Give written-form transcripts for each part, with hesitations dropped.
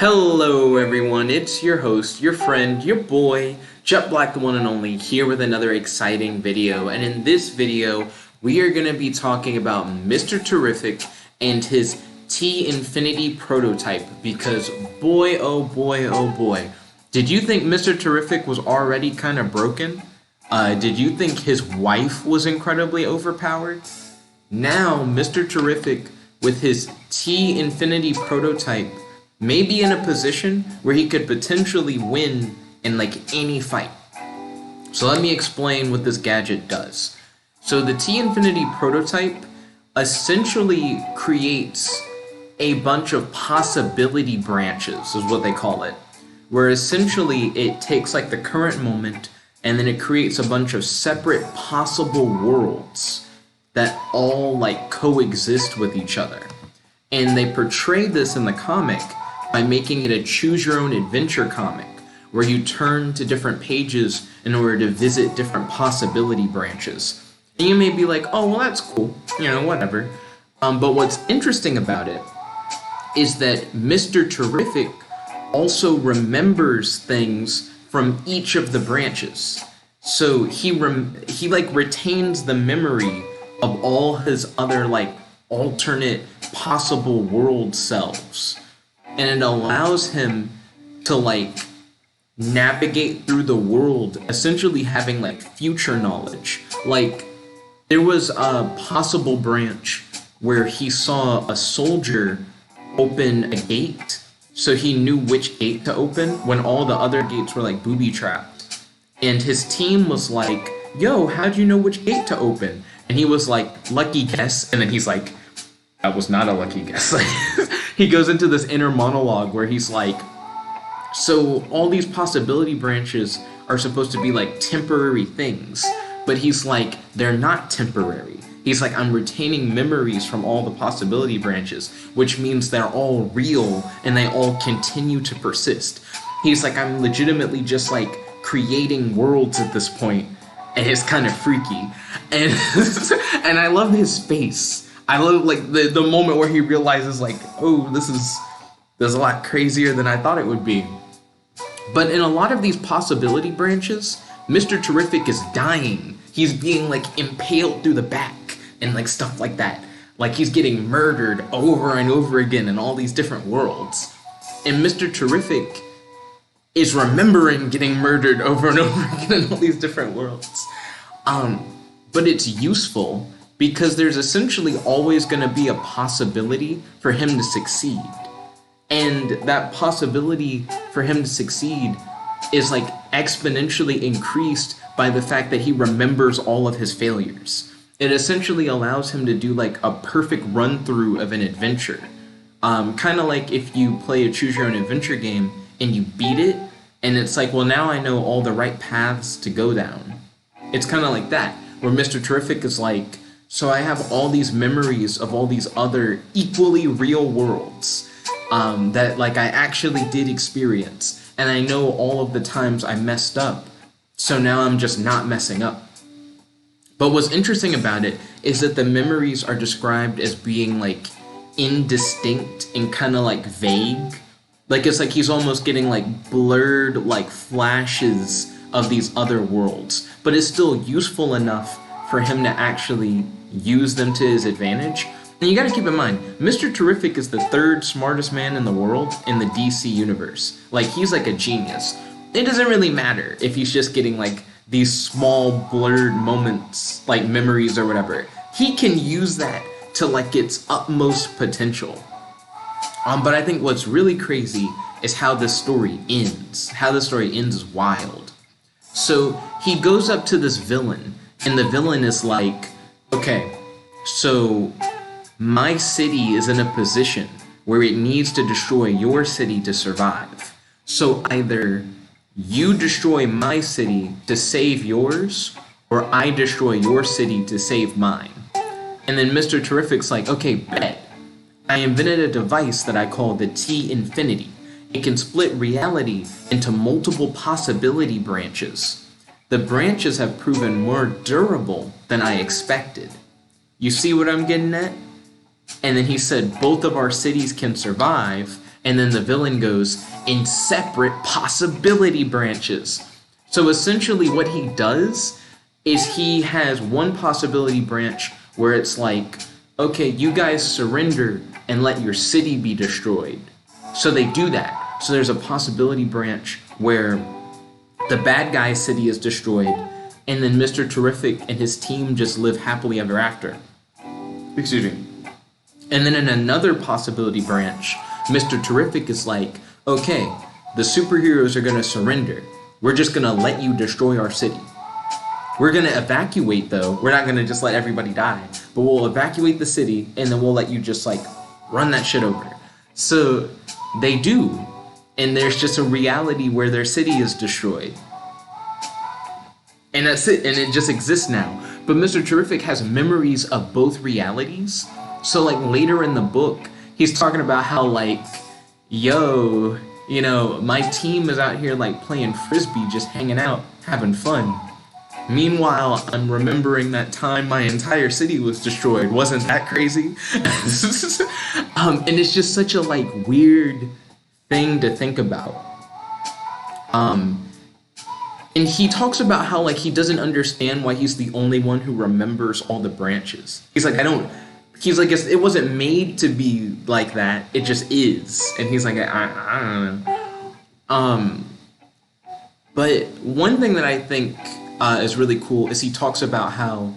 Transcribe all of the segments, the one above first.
Hello everyone, it's your host, your friend, your boy, Jet Black the one and only, here with another exciting video. And in this video, we are going to be talking about Mr. Terrific and his T-Infinity prototype, because boy, oh boy, oh boy. Did you think Mr. Terrific was already kind of broken? Did you think his wife was incredibly overpowered? Now, Mr. Terrific, with his T-Infinity prototype, may be in a position where he could potentially win in like any fight. So let me explain what this gadget does. So the T-Infinity prototype essentially creates a bunch of possibility branches, is what they call it, where essentially it takes like the current moment and then it creates a bunch of separate possible worlds that all like coexist with each other. And they portray this in the comic by making it a choose-your-own-adventure comic, where you turn to different pages in order to visit different possibility branches. And you may be like, oh, well, that's cool, whatever. But what's interesting about it is that Mr. Terrific also remembers things from each of the branches. So he retains the memory of all his other alternate possible world selves. And it allows him to navigate through the world, essentially having future knowledge. There was a possible branch where he saw a soldier open a gate, so he knew which gate to open when all the other gates were booby trapped. And his team was like, yo, how'd you know which gate to open? And he was like, lucky guess. And then he's like, that was not a lucky guess. He goes into this inner monologue where he's like, so all these possibility branches are supposed to be temporary things, but he's like, they're not temporary. He's like, I'm retaining memories from all the possibility branches, which means they're all real and they all continue to persist. He's like, I'm legitimately just creating worlds at this point, and it's kind of freaky. And and I love his face. I love the moment where he realizes oh, this is a lot crazier than I thought it would be. But in a lot of these possibility branches, Mr. Terrific is dying. He's being impaled through the back and stuff like that. He's getting murdered over and over again in all these different worlds. And Mr. Terrific is remembering getting murdered over and over again in all these different worlds. But it's useful because there's essentially always going to be a possibility for him to succeed. And that possibility for him to succeed is exponentially increased by the fact that he remembers all of his failures. It essentially allows him to do a perfect run through of an adventure. Kind of like if you play a choose your own adventure game and you beat it, and it's well, now I know all the right paths to go down. It's kind of like that, where Mr. Terrific is so I have all these memories of all these other equally real worlds that I actually did experience, and I know all of the times I messed up, so now I'm just not messing up. But what's interesting about it is that the memories are described as being indistinct and kind of vague. It's he's almost getting blurred flashes of these other worlds, but it's still useful enough for him to actually use them to his advantage. And you gotta keep in mind, Mr. Terrific is the third smartest man in the world in the DC universe. He's a genius. It doesn't really matter if he's just getting these small blurred moments, memories or whatever. He can use that to its utmost potential. But I think what's really crazy is how this story ends. How the story ends is wild. So he goes up to this villain, and the villain is okay, so my city is in a position where it needs to destroy your city to survive. So either you destroy my city to save yours, or I destroy your city to save mine. And then Mr. Terrific's okay, bet. I invented a device that I call the T-Infinity. It can split reality into multiple possibility branches. The branches have proven more durable than I expected. You see what I'm getting at? And then he said both of our cities can survive And then the villain goes, in separate possibility branches. So essentially what he does is he has one possibility branch where it's like, okay, you guys surrender and let your city be destroyed. So they do that. So there's a possibility branch where the bad guy's city is destroyed, and then Mr. Terrific and his team just live happily ever after. Excuse me. And then in another possibility branch, Mr. Terrific is like, okay, the superheroes are going to surrender. We're just going to let you destroy our city. We're going to evacuate, though. We're not going to just let everybody die. But we'll evacuate the city, and then we'll let you just, like, run that shit over. So they do. And there's just a reality where their city is destroyed. And that's it. And it just exists now. But Mr. Terrific has memories of both realities. So, like, later in the book, he's talking about how, like, yo, you know, my team is out here, like, playing Frisbee, just hanging out, having fun. Meanwhile, I'm remembering that time my entire city was destroyed. Wasn't that crazy? And it's just such a, like, weird thing to think about. And he talks about how, like, he doesn't understand why he's the only one who remembers all the branches. He's like, it wasn't made to be like that. It just is. And he's like, I don't know. But one thing that I think is really cool is he talks about how,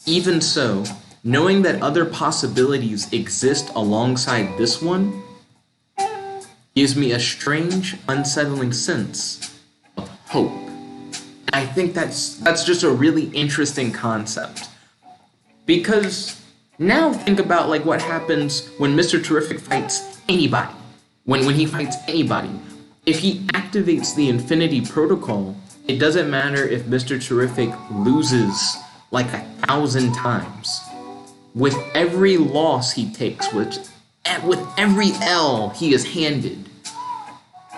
even so, knowing that other possibilities exist alongside this one gives me a strange, unsettling sense of hope. I think that's just a really interesting concept. Because now think about, like, what happens when Mr. Terrific fights anybody. When he fights anybody. If he activates the Infinity Protocol, it doesn't matter if Mr. Terrific loses like 1,000 times. With every loss he takes, with every L he is handed,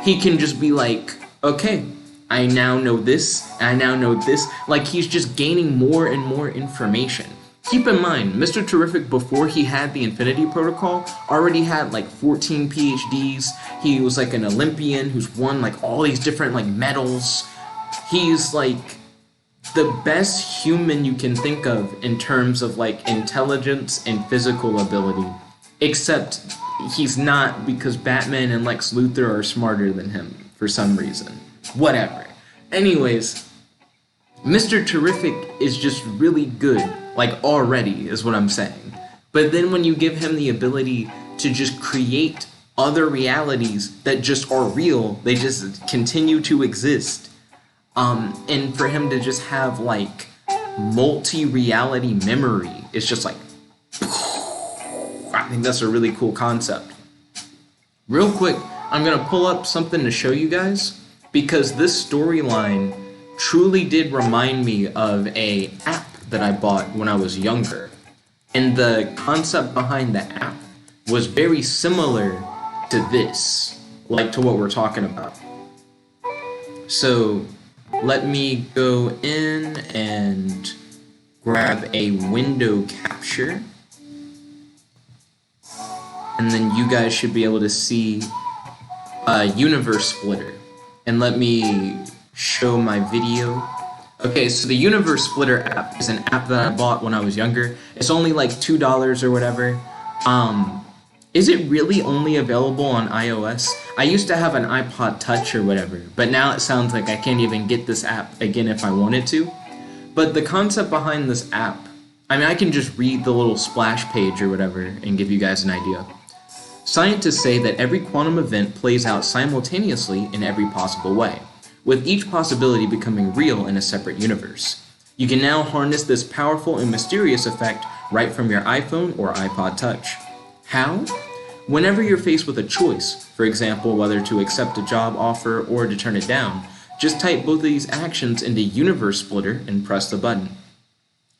he can just be like, okay, I now know this, I now know this. Like, he's just gaining more and more information. Keep in mind, Mr. Terrific, before he had the Infinity Protocol, already had like 14 PhDs. He was like an Olympian who's won like all these different like medals. He's like the best human you can think of in terms of like intelligence and physical ability. Except he's not, because Batman and Lex Luthor are smarter than him for some reason. Whatever. Anyways, Mr. Terrific is just really good, like already, is what I'm saying. But then when you give him the ability to just create other realities that just are real, they just continue to exist, and for him to just have like multi-reality memory, it's just like, I think that's a really cool concept. Real quick, I'm gonna pull up something to show you guys, because this storyline truly did remind me of a app that I bought when I was younger. And the concept behind the app was very similar to this, like to what we're talking about. So let me go in and grab a window capture. And then you guys should be able to see a universe splitter. And let me show my video. Okay, so the Universe Splitter app is an app that I bought when I was younger. It's only like $2 or whatever. Is it really only available on iOS? I used to have an iPod Touch or whatever, but now it sounds like I can't even get this app again if I wanted to. But the concept behind this app, I mean, I can just read the little splash page or whatever and give you guys an idea. Scientists say that every quantum event plays out simultaneously in every possible way, with each possibility becoming real in a separate universe. You can now harness this powerful and mysterious effect right from your iPhone or iPod Touch. How? Whenever you're faced with a choice, for example, whether to accept a job offer or to turn it down, just type both of these actions into Universe Splitter and press the button.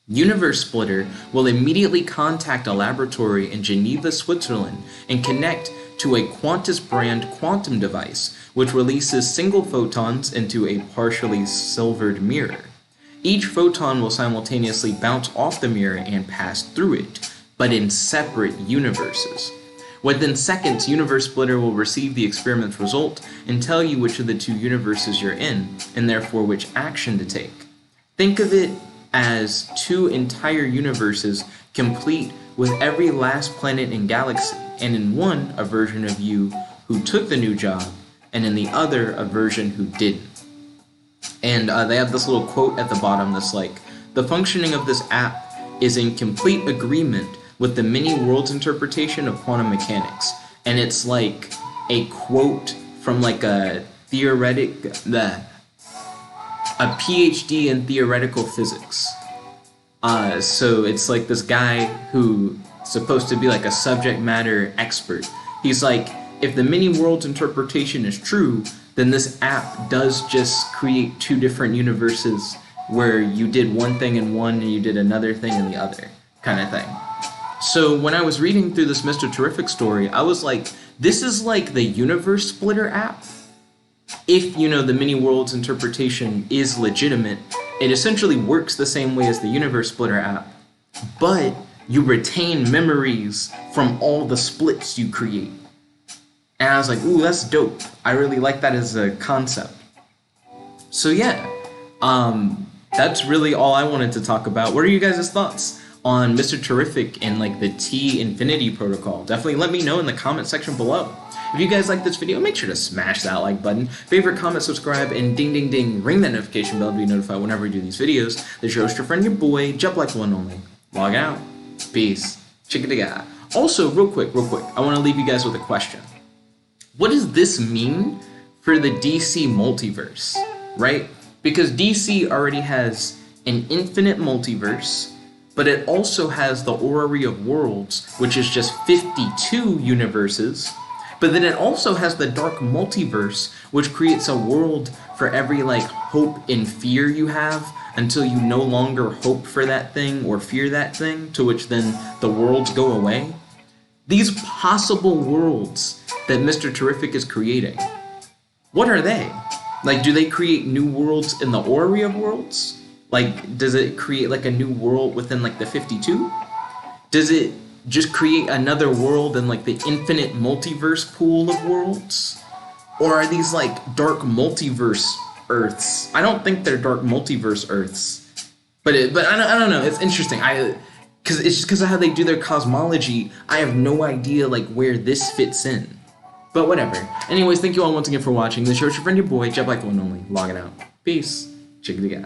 Universe Splitter will immediately contact a laboratory in Geneva, Switzerland, and connect to a Qantas brand quantum device, which releases single photons into a partially silvered mirror. Each photon will simultaneously bounce off the mirror and pass through it, but in separate universes. Within seconds, Universe Splitter will receive the experiment's result and tell you which of the two universes you're in, and therefore which action to take. Think of it as two entire universes complete with every last planet and galaxy, and in one, a version of you who took the new job, and in the other, a version who didn't. And they have this little quote at the bottom that's like, "The functioning of this app is in complete agreement with the many worlds interpretation of quantum mechanics." And it's like a quote from like a PhD in theoretical physics. So it's like this guy who's supposed to be like a subject matter expert. He's like, if the many worlds interpretation is true, then this app does just create two different universes where you did one thing in one and you did another thing in the other, kind of thing. So when I was reading through this Mr. Terrific story, I was like, this is like the Universe Splitter app. If, you know, the many worlds interpretation is legitimate, it essentially works the same way as the Universe Splitter app, but you retain memories from all the splits you create. And I was like, ooh, that's dope. I really like that as a concept. So yeah, that's really all I wanted to talk about. What are you guys' thoughts on Mr. Terrific and like the T Infinity protocol? Definitely let me know in the comment section below. If you guys like this video, make sure to smash that like button, favorite, comment, subscribe, and ding ding ding, ring that notification bell to be notified whenever we do these videos. This is your host, your friend, your boy, Jet Black the One Only. Log out. Peace. Chickadee. Also, real quick, I want to leave you guys with a question. What does this mean for the DC multiverse, right? Because DC already has an infinite multiverse, but it also has the Orrery of Worlds, which is just 52 universes. But then it also has the Dark Multiverse, which creates a world for every like hope and fear you have until you no longer hope for that thing or fear that thing, to which then the worlds go away. These possible worlds that Mr. Terrific is creating, what are they? Like, do they create new worlds in the Orrery of Worlds? Like, does it create like a new world within like the 52? Does it just create another world in like the infinite multiverse pool of worlds? Or are these like dark multiverse Earths? I don't think they're dark multiverse Earths, but I don't know. It's interesting. Because it's just because of how they do their cosmology, I have no idea like where this fits in. But whatever. Anyways, thank you all once again for watching. This is your friend, your boy, Jet Black the One Only, logging out. Peace. Chickadee.